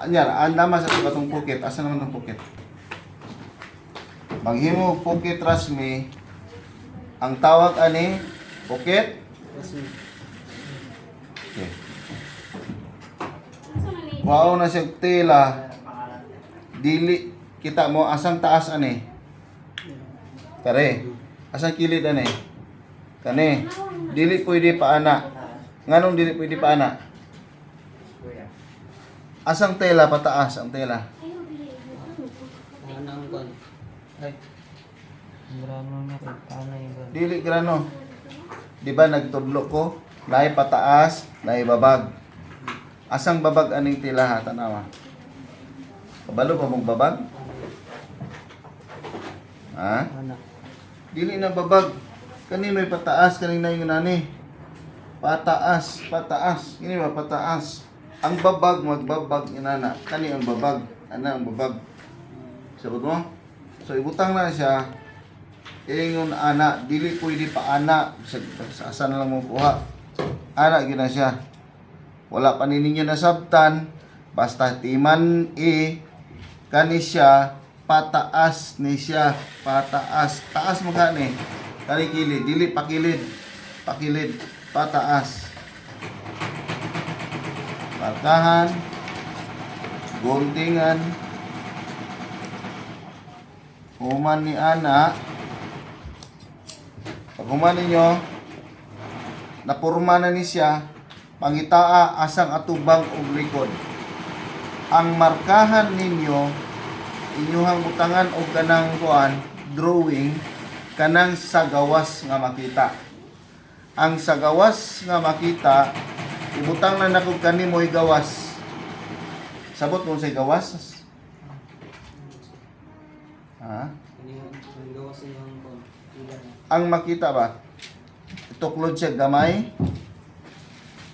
Anyar, andama sa batong pukit. Asa naman ang pukit? Maghimo pukit rasmi. Ang tawag ani pukit. Okay. Wow na siya tela. Dili kita mo asang taas ani. Kare. Asang kilid ani. Kani. Dili pwede pa ana. Nganong dili pwede pa ana? Asang tela pataas ang tela. Ano ang kon? Ay. Grano na ko paano yung Dili grano. Di ba nagtudlo ko? Naay pataas, naay babag. Asang babag aning tela ha tanawa. Kabalo pa mong babag? Ha? ano? Dili na babag. Kani may pataas kanina yung nani. Pataas, pataas. Ini ba pataas? Ang babag magbabag inana. Kani ang babag. Ana ang babag. Sabot mo? So ibutang na siya. Ingon ana, dili pwede pa ana. Sa asa na lang mo kuha. Ana gina siya. Wala pa ninyo nasabtan. Basta timan kani siya pataas ni siya. Pataas. Taas mo kani. Kani kilid, dili pakilid. Pakilid, pataas. Markahan, guntingan, human ni ana. Pag human ninyo, napurma na ni siya, pangitaa asang atubang ug likod. Ang markahan ninyo, inyuhang butangan og kanang kuan, drawing, kanang sagawas nga makita. Ang sagawas nga makita, ibutang na nakog kanimoy gawas. Sabot mo sa gawas? Ha? Yung gawa sa yung kon. Ang makita ba? Ituklod siya gamay.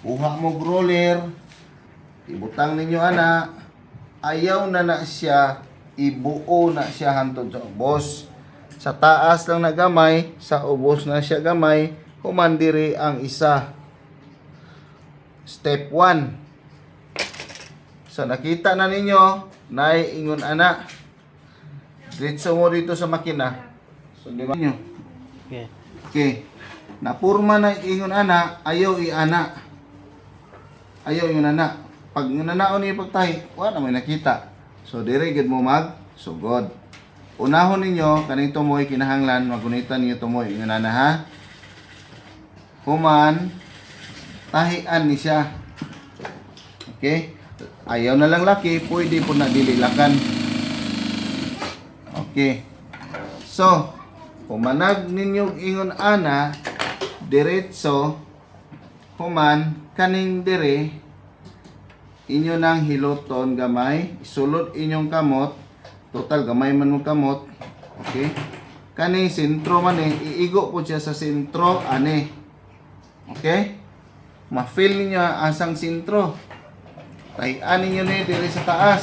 Kuha mo roller. Ibutang ninyo ana. Ayaw na siya. Ibuo na siya hantod sa ubos. Sa taas lang na gamay. Sa ubos na siya gamay. Humandiri ang isa. Step 1. So nakita na ninyo, naiingon ana. Diretso mo dito sa makina. So di ba niyo? Okay. Okay. Napurma na ingon ana, ayaw i-ana. Ayaw yung ana. Pag nananaon niyo pagtahi, wala may nakita. So dire gid mo mag sugod. Unahon ninyo kaning tumoy kinahanglan magunitan niyo tumoy ingon ana ha. Human tahian ni siya. Okay? Ayaw na lang laki, pwede po na dililakan. Okay. So, humanag ninyo ingon ana, diretso, human, kaning dire, inyo nang hiloton gamay, isulod inyong kamot, total gamay man mo kamot, okay? Kaning sentro man iigo po siya sa sentro, ane. Okay? Ma-feel niyo asang sentro. Tahian ninyo ni diri sa taas.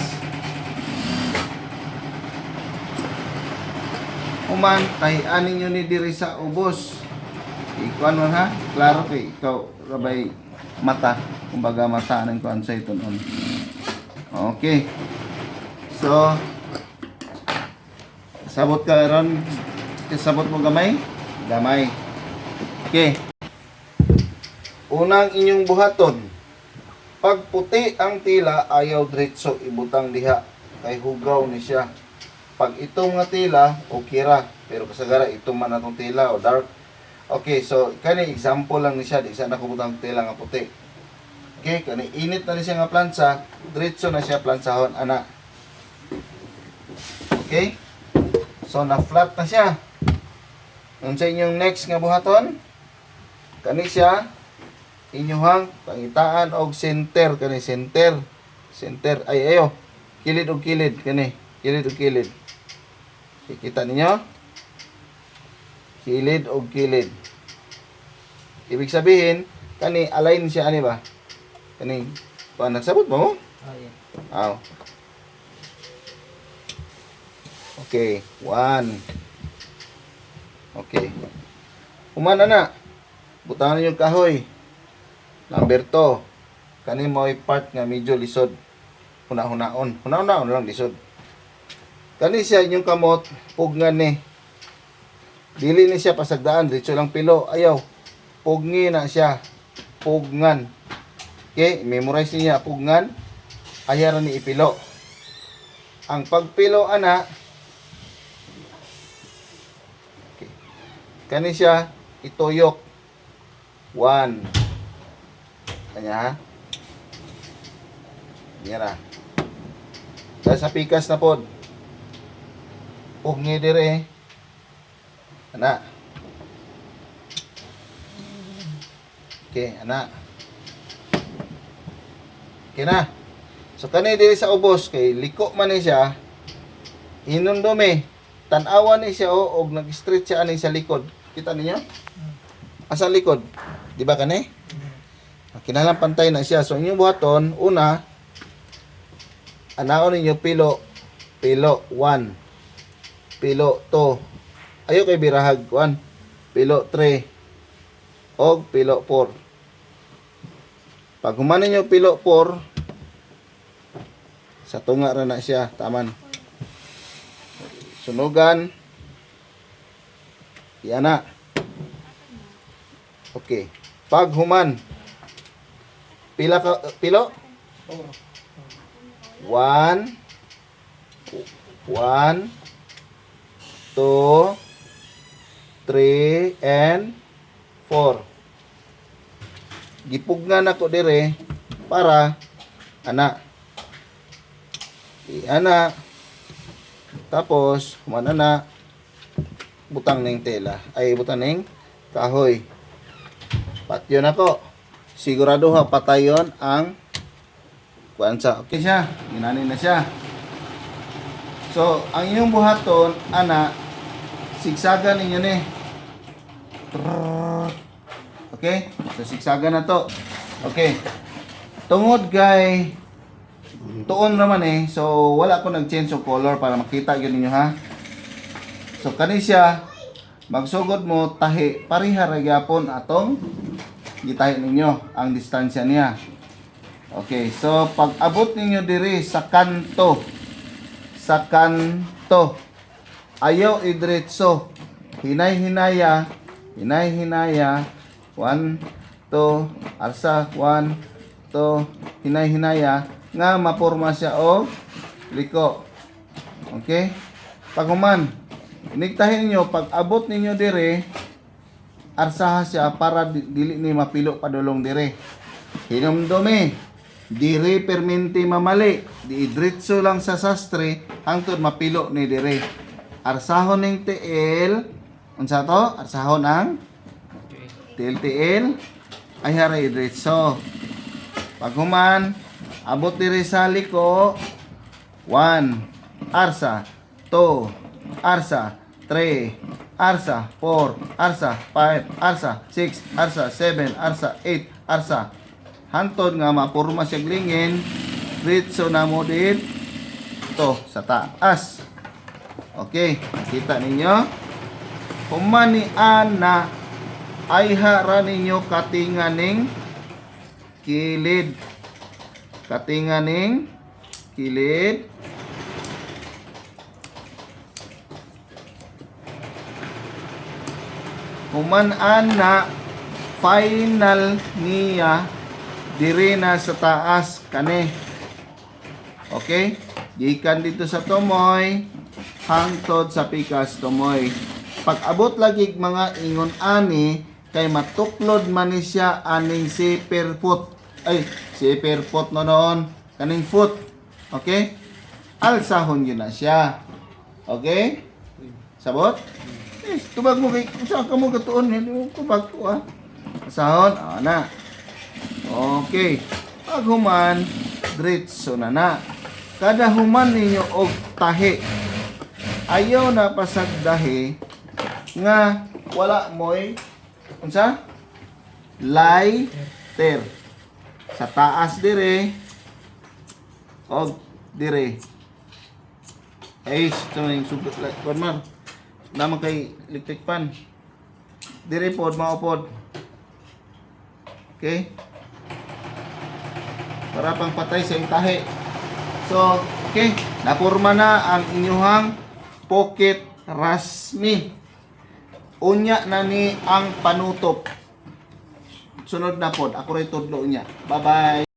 Human, tahian ninyo ni diri sa ubos. Ikuan mo ha? Klaro kay ikaw rabay mata. Kumbaga mata ng kuan sa ito noon. Okay. So, sabot ka ron. Sabot mo gamay? Gamay. Okay. Unang inyong buhaton. Pag puti ang tila, ayaw diretso ibutang diha. Kay hugaw ni siya. Pag itong nga tila, okay ra. Pero kasagara itong man atong tila o dark. Okay, so kani example lang ni siya. Di sana ko butang tila nga puti. Okay, kani init na ni siya nga plansa. Diretso na siya plansahon, ana. Okay? So na flat na siya. Ang sa inyong next nga buhaton, kani siya inyuhang pangitaan og center kani center ay ayo kilid og kilid kani kilid og kilid kita ninyo kilid og kilid ibig sabihin kani align siya ani ba kani pa nagsabot mo aw okay 1 okay humana na butangan niyo kahoy. Number 2, kani mo part nga medyo lisod. Huna-hunaon. Huna-hunaon lang lisod. Kani siya inyong kamot, pugngan ni. Dili ni siya pasagdaan, diretso lang pilo. Ayaw. Pugni na siya. Pugngan. Okay, memorize niya pugngan. Ayaw ni ipilo. Ang pagpilo ana, okay. Kani siya ituyok. 1. Kanya ha. Mira. Dahil sa pikas na pod. Pugni dire. Ana. Okay, ana. Okay na. So kani diri sa ubos kay liko man ni siya. Hinundome. Tan-awa ni siya og nag-stretch siya ani sa likod. Kita ninyo? Asa likod? Di ba kani? Kinalang pantay na siya. So inyong buhaton, una, anaon ninyo pilo 1, pilo 2, ayo kay birahag 1, pilo 3, og pilo 4. Pag human ninyo pilo 4, sa tunga ra na siya, taman. Sunugan, yan na. Okay. Pag human, pila ka, pilo? 1, 1, 2, 3, and 4. Gipugnan ako dire para ana. Ana. Tapos, humana na butang ning tela. Ay, butang ning kahoy. Patyo na ko. Sigurado ha, patayon ang kuwansa. Okay siya. Ginanin na siya. So, ang inyong buhaton, ana, sigsagan ninyo ni. Okay? So, sigsagan na to. Okay. Tungod kay tuon naman eh. So, wala ko nag-change of color para makita yun ninyo ha. So, kani siya, magsugod mo, tahi, pariha ragyapon atong gitahi ninyo ang distansya niya. Okay. So, pag abot ninyo diri sa kanto, ayaw idretso. Hinay-hinaya, 1, 2, arsa, 1, 2, hinay-hinaya, nga maporma siya o liko. Okay? Pag human, inigtahin ninyo, pag abot ninyo dire, arsaha siya para dili ni mapilo padulong dire. Hinumdumi, dire perminti mamali, di idritso lang sa sastre, hangtod mapilo ni dire. Arsahon ning tiil, unsa to? Arsahon ang tiil, ay haray idritso. Pag human, abot diri sa liko, 1, arsa, 2, arsa, 3, arsa, 4, arsa, 5, arsa, 6, arsa, 7, arsa, 8, arsa. Hantod nga mapurma siya glingin, dritso na mo dito sa taas. Okay, kita ninyo. Humani ana ay hara ninyo katinganing kilid. Katinganing kilid. Human ana final niya diri na sa taas kani. Okay? Gikan dito sa tumoy hangtod sa pikas tumoy. Pag abot lagi mga ingon ani kay matuklod man ni siya aning zipper foot. Ay, zipper foot noon. Kaning foot. Okay? Alsahon yun na siya. Okay? Sabot? Yes, tubag mo kay saan ka mo gatuon hindi tubag ko ah. Alsahon, na. Okay. Pag human, diretso na. Kada human ninyo og tahi. Ayaw na pasagdahi nga wala moy unsa? Lighter. Sa taas dire og dire. Ay, ito yung subot like kon man. Naman kay electric pan. Dire pod maupod. Okay? Para pang patay sa yung tahi. So, okay, napurma na ang inyuhang pocket rasmi. Unya na ni ang panutop. Sunod na pod, ako rin tudlo niya. Bye-bye.